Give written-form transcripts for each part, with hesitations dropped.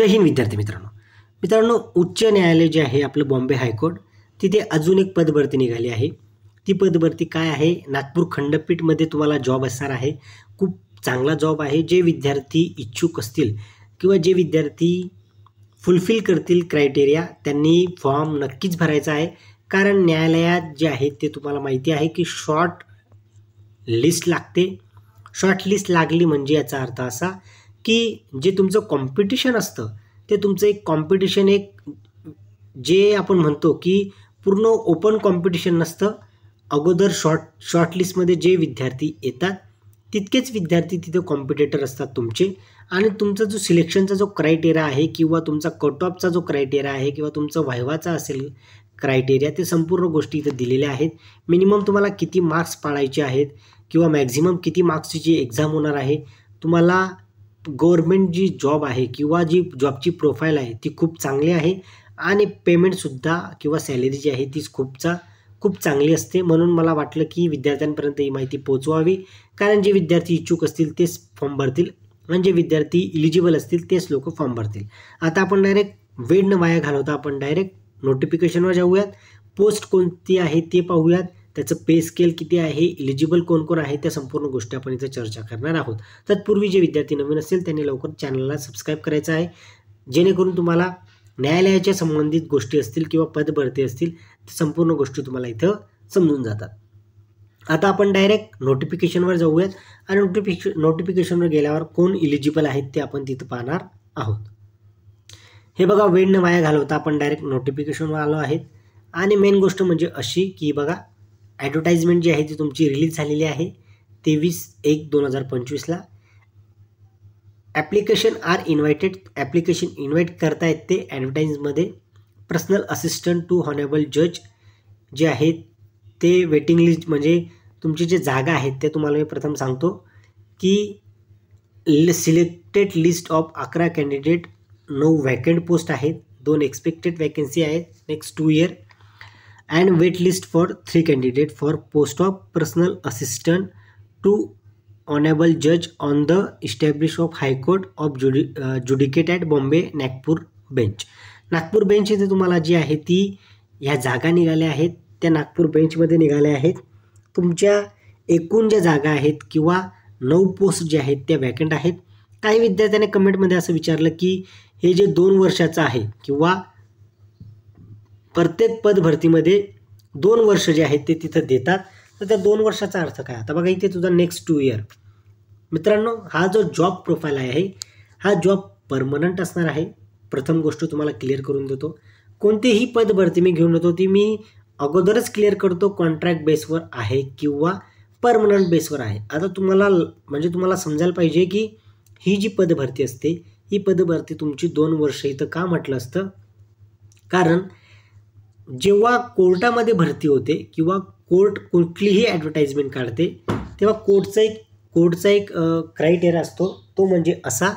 जय हिंद विद्यार्थी मित्रांनो, उच्च न्यायालय जे आहे आपलं बॉम्बे हायकोर्ट, तिथे अजून एक पदभरती निघाली आहे. ती पदभरती काय आहे? नागपूर खंडपीठमध्ये तुम्हाला जॉब असणार आहे. खूप चांगला जॉब आहे. जे विद्यार्थी इच्छुक असतील किंवा जे विद्यार्थी फुलफिल करतील क्रायटेरिया, त्यांनी फॉर्म नक्कीच भरायचा आहे. कारण न्यायालयात जे आहे ते तुम्हाला माहिती आहे की शॉर्ट लिस्ट लागते. शॉर्ट लिस्ट लागली म्हणजे याचा अर्थ असा की जे तुमचं कॉम्पिटिशन असतं ते तुमचं एक कॉम्पिटिशन, एक जे आपण म्हणतो की पूर्ण ओपन कॉम्पिटिशन नसतं. अगोदर शॉर्ट लिस्टमध्ये जे विद्यार्थी येतात तितकेच विद्यार्थी तिथे कॉम्पिटिटर असतात तुमचे, आणि तुमचा जो सिलेक्शनचा जो क्रायटेरिया आहे किंवा तुमचा कट ऑफचा जो क्रायटेरिया आहे किंवा तुमचं व्हायवाचा असेल क्रायटेरिया, ते संपूर्ण गोष्टी इथं दिलेल्या आहेत. मिनिमम तुम्हाला किती मार्क्स पाडायचे आहेत किंवा मॅक्झिमम किती मार्क्सची जी एक्झाम होणार आहे. तुम्हाला गव्हर्मेंट जी जॉब आहे किंवा जी जॉबची प्रोफाईल आहे ती खूप चांगली आहे, आणि पेमेंटसुद्धा किंवा सॅलरी जी आहे तीच खूप चांगली असते. म्हणून मला वाटलं की विद्यार्थ्यांपर्यंत ही माहिती पोहोचवावी, कारण जे विद्यार्थी इच्छुक असतील तेच फॉर्म भरतील आणि जे विद्यार्थी इलिजिबल असतील तेच लोक फॉर्म भरतील. आता आपण डायरेक्ट वेळ न वाया घालवता आपण डायरेक्ट नोटिफिकेशनवर जाऊयात. पोस्ट कोणती आहे ते पाहूयात, त्याचं पे स्केल किती आहे, इलिजिबल कोण कोण आहे, त्या संपूर्ण गोष्टी आपण इथं चर्चा करणार आहोत. तत्पूर्वी जे विद्यार्थी नवीन असतील त्यांनी लवकर चॅनलला सबस्क्राईब करायचं आहे, जेणेकरून तुम्हाला न्यायालयाच्या संबंधित गोष्टी असतील किंवा पदभरती असतील त्या संपूर्ण गोष्टी तुम्हाला इथं समजून जातात. आता आपण डायरेक्ट नोटिफिकेशनवर जाऊयात आणि नोटिफिकेशनवर गेल्यावर कोण इलिजिबल आहेत ते आपण तिथं पाहणार आहोत. हे बघा, वेळ न वाया घालवता आपण डायरेक्ट नोटिफिकेशनवर आलो आहेत. आणि मेन गोष्ट म्हणजे अशी की बघा, ॲडव्हर्टाइजमेंट जी आहे ती तुमची रिलीज झालेली आहे 23/1/2025ला. Application are invited, application invite करता येते ॲडव्हर्टाईजमध्ये. पर्सनल असिस्टंट टू हॉनेबल जज जे आहेत ते वेटिंग लिस्ट, म्हणजे तुमची जे जागा आहेत ते तुम्हाला मी प्रथम सांगतो की selected list of 11 candidate, 9 vacant post आहेत, 2 एक्सपेक्टेड वॅकन्सी आहेत next 2 year, and wait list for 3 candidates for post of personal assistant to honorable judge on the established of High Court of Judicate at Bombay Nagpur bench. Nagpur bench इथे तुम्हाला जी आहे ती ह्या जागा निघाल्या आहेत त्या नागपूर बेंचमध्ये निघाल्या आहेत. तुमच्या एकूण ज्या जागा आहेत किंवा 9 पोस्ट जे आहेत त्या वॅकंट आहेत. काही विद्यार्थ्यांनी कमेंटमध्ये असं विचारलं की हे जे 2 वर्षाचं आहे किंवा प्रत्येक पद भरतीमध्ये 2 वर्ष जे आहेत ते तिथं देतात, तर त्या 2 वर्षाचा अर्थ काय? आता बघा, इथे तुझा नेक्स्ट 2 इयर. मित्रांनो, हा जो जॉब प्रोफाईल आहे हा जॉब परमनंट असणार आहे. प्रथम गोष्ट तुम्हाला क्लिअर करून देतो. कोणतीही पद भरती मी घेऊन येतो ती मी अगोदरच क्लिअर करतो कॉन्ट्रॅक्ट बेसवर आहे किंवा परमनंट बेसवर आहे. आता तुम्हाला समजायला पाहिजे की ही जी पदभरती असते ही पदभरती तुमची 2 वर्ष इथं का म्हटलं असतं? कारण जेव्हा कोर्टामध्ये भरती होते किंवा कोर्ट कुठलीही ॲडव्हर्टाइजमेंट काढते तेव्हा कोर्टचा एक क्रायटेरिया असतो, तो म्हणजे असा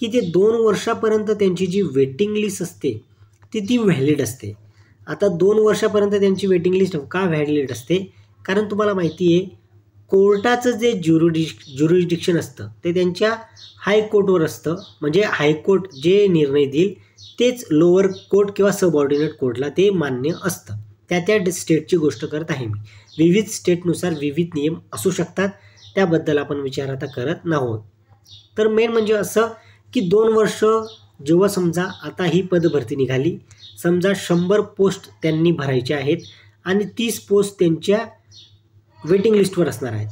की ते 2 वर्षापर्यंत त्यांची जी वेटिंग लिस्ट असते ती व्हॅलिड असते. आता 2 वर्षापर्यंत त्यांची वेटिंग लिस्ट का व्हॅलिड असते? कारण तुम्हाला माहिती आहे कोर्टाचं जे ज्युरिडिक्शन असतं ते त्यांच्या हायकोर्टवर असतं. म्हणजे हायकोर्ट जे निर्णय देईल तेच लोअर कोर्ट किंवा सबऑर्डिनेट कोर्टला ते मान्य असतं. त्या स्टेटची गोष्ट करत आहे मी. विविध स्टेटनुसार विविध नियम असू शकतात, त्याबद्दल आपण विचार आता करत नाहोत. तर मेन म्हणजे असं की 2 वर्ष जेव्हा समजा आता ही पदभरती निघाली, समजा 100 पोस्ट त्यांनी भरायचे आहेत आणि 30 पोस्ट त्यांच्या वेटिंग लिस्टवर असणार आहेत.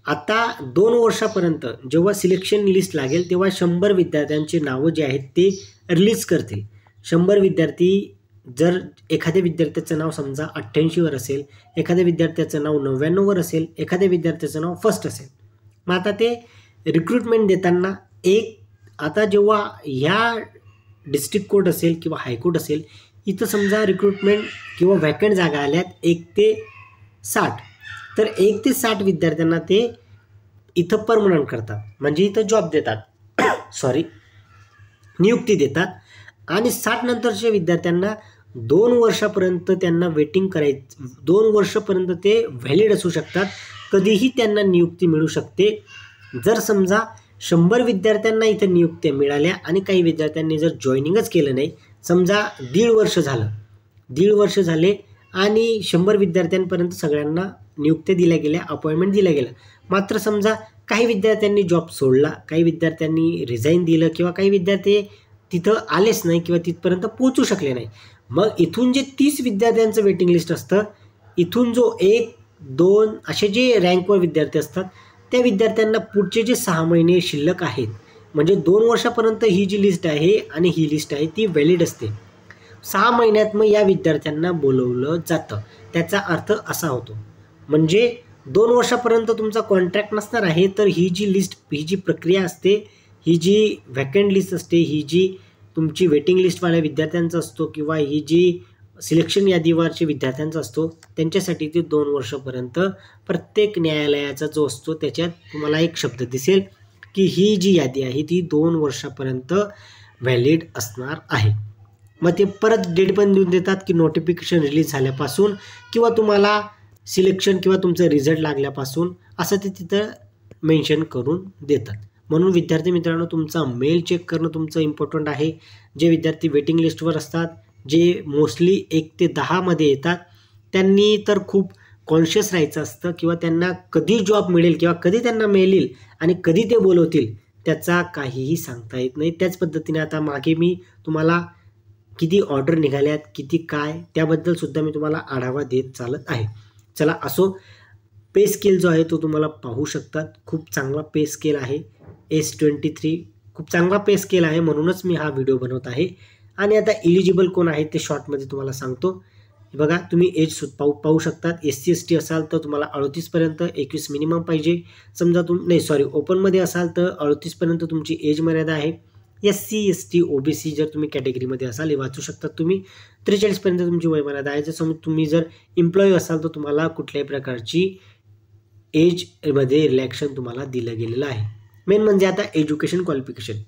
आता 2 वर्षापर्यंत जेव्हा सिलेक्शन लिस्ट लागेल तेव्हा 100 विद्यार्थ्यांचे नावं जे आहेत ते रिलीज करतील. 100 विद्यार्थी, जर एखाद्या विद्यार्थ्याचं नाव समजा 88वर असेल, एखाद्या विद्यार्थ्याचं नाव 99वर असेल, एखाद्या विद्यार्थ्याचं नाव फर्स्ट असेल, मग आता ते रिक्रुटमेंट देताना आता जेव्हा ह्या डिस्ट्रिक्ट कोर्ट असेल किंवा हायकोर्ट असेल, इथं समजा रिक्रुटमेंट किंवा व्हॅकंट जागा आल्यात 1 ते 60, तर 1 ते 60 विद्यार्थ्यांना ते इथं परमनंट करतात, म्हणजे इथं जॉब देतात, नियुक्ती देतात. आणि 60 नंतरच्या विद्यार्थ्यांना 2 वर्षापर्यंत त्यांना वेटिंग करायचं, 2 वर्षापर्यंत ते व्हॅलिड असू शकतात, कधीही त्यांना नियुक्ती मिळू शकते. जर समजा 100 विद्यार्थ्यांना इथं नियुक्त्या मिळाल्या आणि काही विद्यार्थ्यांनी जर जॉईनिंगच केलं नाही, समजा 1.5 वर्ष झाले आणि 100 विद्यार्थ्यांपर्यंत सगळ्यांना नियुक्त्या दिल्या गेल्या, अपॉइंटमेंट दिल्या गेल्या. मात्र समजा काही विद्यार्थ्यांनी जॉब सोडला, काही विद्यार्थ्यांनी रिझाईन दिलं किंवा काही विद्यार्थी तिथं आलेच नाही किंवा तिथपर्यंत पोहोचू शकले नाही. मग इथून जे 30 विद्यार्थ्यांचं वेटिंग लिस्ट असतं, इथून जो 1, 2 असे जे रँकवर विद्यार्थी असतात, त्या विद्यार्थ्यांना पुढचे जे 6 महिने शिल्लक आहेत, म्हणजे 2 वर्षापर्यंत ही जी लिस्ट आहे आणि ही लिस्ट आहे ती व्हॅलिड असते. 6 महिन्यात मग या विद्यार्थ्यांना बोलवलं जातं. त्याचा अर्थ असा होतो, म्हणजे 2 वर्षापर्यंत तुमचा कॉन्ट्रॅक्ट नसणार आहे, तर ही जी लिस्ट, ही जी प्रक्रिया असते, ही जी व्हॅकंट लिस्ट असते, ही जी तुमची वेटिंग लिस्टवाल्या विद्यार्थ्यांचा असतो किंवा ही जी सिलेक्शन यादीवरच्या विद्यार्थ्यांचा असतो, त्यांच्यासाठी ते 2 वर्षापर्यंत प्रत्येक न्यायालयाचा जो असतो त्याच्यात तुम्हाला एक शब्द दिसेल की ही जी यादी आहे ती 2 वर्षापर्यंत व्हॅलिड असणार आहे. मग ते परत डेट पण देऊन देतात की नोटिफिकेशन रिलीज झाल्यापासून किंवा तुम्हाला सिलेक्शन किंवा तुमचा रिझल्ट लागल्यापासून, असं ते तिथं मेन्शन करून देतात. म्हणून विद्यार्थी मित्रांनो, तुमचा मेल चेक करणं तुमचं इम्पॉर्टंट आहे. जे विद्यार्थी वेटिंग लिस्टवर असतात, जे मोस्टली 1 ते 10 मध्ये येतात, त्यांनी तर खूप कॉन्शियस राहायचं असतं किंवा त्यांना कधी जॉब मिळेल किंवा कधी त्यांना मेल येईल आणि कधी ते बोलवतील त्याचा काहीही सांगता येत नाही. त्याच पद्धतीने आता मागे मी तुम्हाला किती ऑर्डर निघाल्यात, किती काय, त्याबद्दल सुद्धा मी तुम्हाला आढावा देत चालत आहे. चला असो, पे स्केल जो आहे तो तुम्हाला पाहू शकतात. खूप चांगला पे स्केल आहे. S23 खूप चांगला पे स्केल आहे, म्हणूनच मी हा व्हिडिओ बनवत आहे. आणि आता इलिजिबल कोण आहे ते शॉर्टमध्ये तुम्हाला सांगतो. बघा, तुम्ही एज पाहू शकतात. SC ST असाल तर तुम्हाला 38 पर्यंत 21 मिनिमम पाहिजे. समजा ओपनमध्ये असाल तर 38 पर्यंत तुमची एज मर्यादा आहे. SC ST OBC जर तुम्ही कॅटेगरीमध्ये असाल, हे वाचू शकतात तुम्ही, 43 पर्यंत तुमची वयमर्यादा आहे. जर समजा तुम्ही जर एम्प्लॉई असाल तर तुम्हाला कुठल्याही प्रकारची एजमध्ये रिलॅक्शन तुम्हाला दिलं गेलेलं आहे. मेन म्हणजे आता एज्युकेशन क्वालिफिकेशन,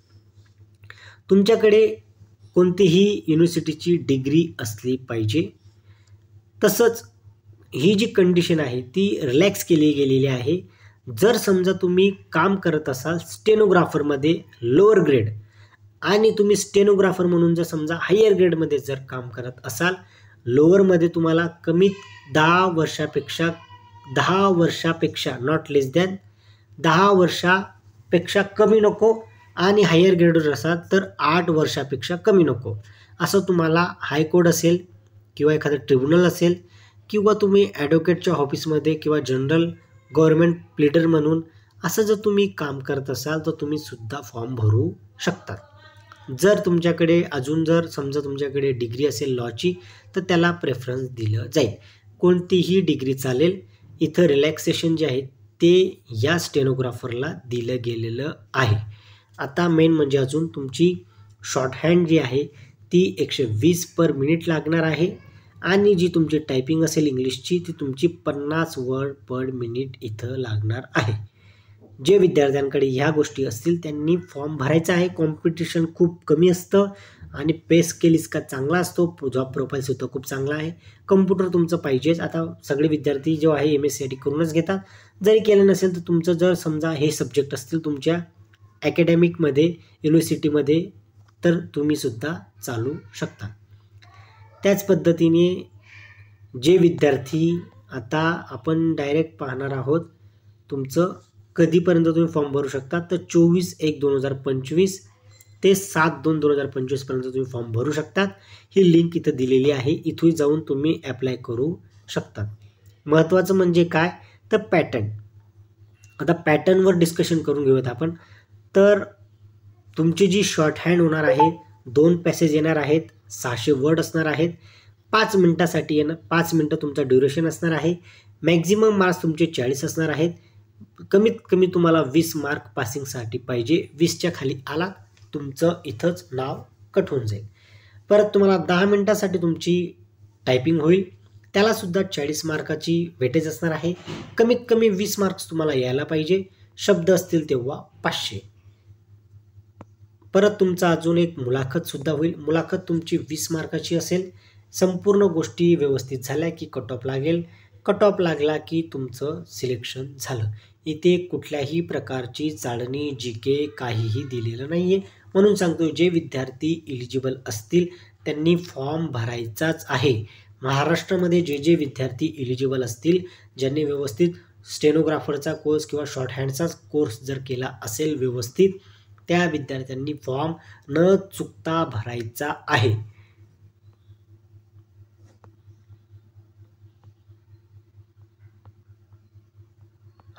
तुमच्याकडे कोणतीही युनिव्हर्सिटीची डिग्री असली पाहिजे. तसंच ही जी कंडिशन आहे ती रिलॅक्स केली गेलेली आहे. जर समजा तुम्ही काम करत असाल स्टेनोग्राफरमध्ये लोअर ग्रेड आणि तुम्ही स्टेनोग्राफर म्हणून जर समजा हायर ग्रेडमध्ये जर काम करत असाल, लोअरमध्ये तुम्हाला कमीत 10 वर्षापेक्षा नॉट लेस दॅन 10 वर्षापेक्षा कमी नको आणि हायर ग्रेडवर असाल तर 8 वर्षापेक्षा कमी नको, असं तुम्हाला हायकोर्ट असेल किंवा एखादं ट्रिब्युनल असेल किंवा तुम्ही ॲडव्होकेटच्या ऑफिसमध्ये किंवा जनरल गव्हर्नमेंट प्लीडर म्हणून असं जर तुम्ही काम करत असाल तर तुम्ही सुद्धा फॉर्म भरू शकता. जर तुमच्याकडे अजून जर समजा तुमच्याकडे डिग्री असेल लॉची तर त्याला प्रेफरन्स दिलं जाईल. कोणतीही डिग्री चालेल. इथं रिलॅक्सेशन जे आहे ते या स्टेनोग्राफरला दिलं गेलेलं आहे. आता मेन म्हणजे अजून तुमची शॉर्टहँड जी आहे ती 120 पर मिनिट लागणार आहे आणि जी तुमची टायपिंग असेल इंग्लिशची ती तुमची 50 वर्ड पर मिनिट इथं लागणार आहे. जे विद्यार्थ्यांकडे ह्या गोष्टी असतील त्यांनी फॉर्म भरायचा आहे. कॉम्पिटिशन खूप कमी असतं आणि पे स्केल इतका चांगला असतो. जॉब प्रोफाईलसुद्धा खूप चांगला आहे. कम्प्युटर तुमचं पाहिजेच. आता सगळे विद्यार्थी जो आहे MSc करूनच घेतात. जरी केलं नसेल तर तुमचं जर समजा हे सब्जेक्ट असतील तुमच्या अकॅडमिकमध्ये युनिव्हर्सिटीमध्ये तर तुम्हीसुद्धा चालू शकता. त्याच पद्धतीने जे विद्यार्थी, आता आपण डायरेक्ट पाहणार आहोत तुमचं कधीपर्यंत तुम्ही फॉर्म भरू शकता. तर 24/1/2025 ते 7/2/2025 पर्यंत तुम्ही फॉर्म भरू शकतात. ही लिंक इथं दिलेली आहे. इथून जाऊन तुम्ही ॲप्लाय करू शकता. महत्त्वाचं म्हणजे काय तर पॅटर्न. आता पॅटर्नवर डिस्कशन करून घेऊयात आपण. तर तुमची जी शॉर्ट हँड होणार आहे 2 पॅसेज येणार आहेत, 600 वर्ड असणार आहेत, 5 मिनिटासाठी येणार, 5 मिनिटं तुमचा ड्युरेशन असणार आहे. मॅक्झिमम मार्क्स तुमचे 40 असणार आहेत. कमीत कमी तुम्हाला 20 मार्क पासिंगसाठी पाहिजे. 20च्या खाली आला तुमचं इथंच नाव कट होऊन जाईल. परत तुम्हाला 10 मिनिटासाठी तुमची टायपिंग होईल, त्यालासुद्धा 40 मार्काची वेटेज असणार आहे. कमीत कमी 20 मार्क्स तुम्हाला यायला पाहिजे. शब्द असतील तेव्हा 500. परत तुमचा अजून एक मुलाखतसुद्धा होईल. मुलाखत तुमची 20 मार्काची असेल. संपूर्ण गोष्टी व्यवस्थित झाल्या की कट ऑफ लागेल. कट ऑफ लागला की तुमचं सिलेक्शन झालं. इथे कुठल्याही प्रकारची चाळणी GK काहीही दिलेलं नाही आहे. म्हणून सांगतो जे विद्यार्थी एलिजिबल असतील त्यांनी फॉर्म भरायचाच आहे. महाराष्ट्रामध्ये जे विद्यार्थी एलिजिबल असतील, ज्यांनी व्यवस्थित स्टेनोग्राफरचा कोर्स किंवा शॉर्ट हँडचाच कोर्स जर केला असेल व्यवस्थित, त्या विद्यार्थ्यांनी फॉर्म न चुकता भरायचा आहे.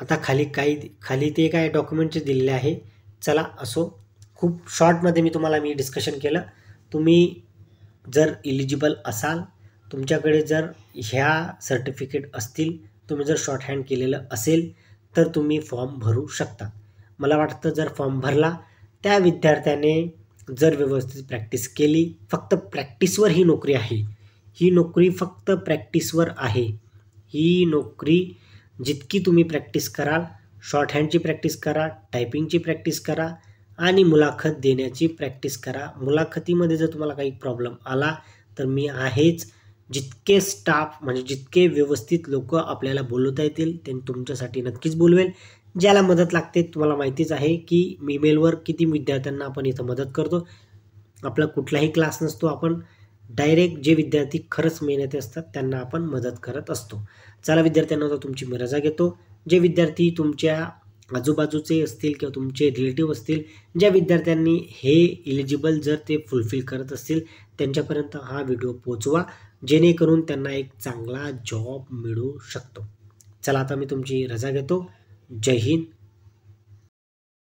आता खाली ते काय डॉक्युमेंटचे दिलेले आहे. चला असो, खूप शॉर्टमध्ये मी डिस्कशन केलं. तुम्ही जर एलिजिबल असाल, तुमच्याकडे जर ह्या सर्टिफिकेट असतील, तुम्ही जर शॉर्ट हँड केलेलं असेल तर तुम्ही फॉर्म भरू शकता. मला वाटतं जर फॉर्म भरला, त्या विद्यार्थ्याने जर व्यवस्थित प्रॅक्टिस केली, फक्त प्रॅक्टिसवर ही नोकरी आहे. ही नोकरी फक्त प्रॅक्टिसवर आहे. ही नोकरी जितकी तुम्ही प्रॅक्टिस कराल, शॉर्ट हँडची प्रॅक्टिस करा, टायपिंगची प्रॅक्टिस करा आणि मुलाखत देण्याची प्रॅक्टिस करा. मुलाखतीमध्ये जर तुम्हाला काही प्रॉब्लेम आला तर मी आहेच. जितके स्टाफ म्हणजे जितके व्यवस्थित लोक आपल्याला बोलवता येतील ते तुमच्यासाठी नक्कीच बोलवेल. ज्याला मदत लागते तुम्हाला माहितीच आहे की ईमेलवर किती विद्यार्थ्यांना आपण इथं मदत करतो. आपला कुठलाही क्लास नसतो. आपण डायरेक्ट जे विद्यार्थी खरंच मेहनती असतात त्यांना आपण मदत करत असतो. चला विद्यार्थ्यांना आता तुमची मी रजा घेतो. जे विद्यार्थी तुमच्या आजूबाजूचे असतील किंवा तुमचे रिलेटिव्ह असतील, ज्या विद्यार्थ्यांनी हे एलिजिबल जर ते फुलफिल करत असतील त्यांच्यापर्यंत हा व्हिडिओ पोहोचवा, जेणेकरून त्यांना एक चांगला जॉब मिळू शकतो. चला आता मी तुमची रजा घेतो. जय हिंद.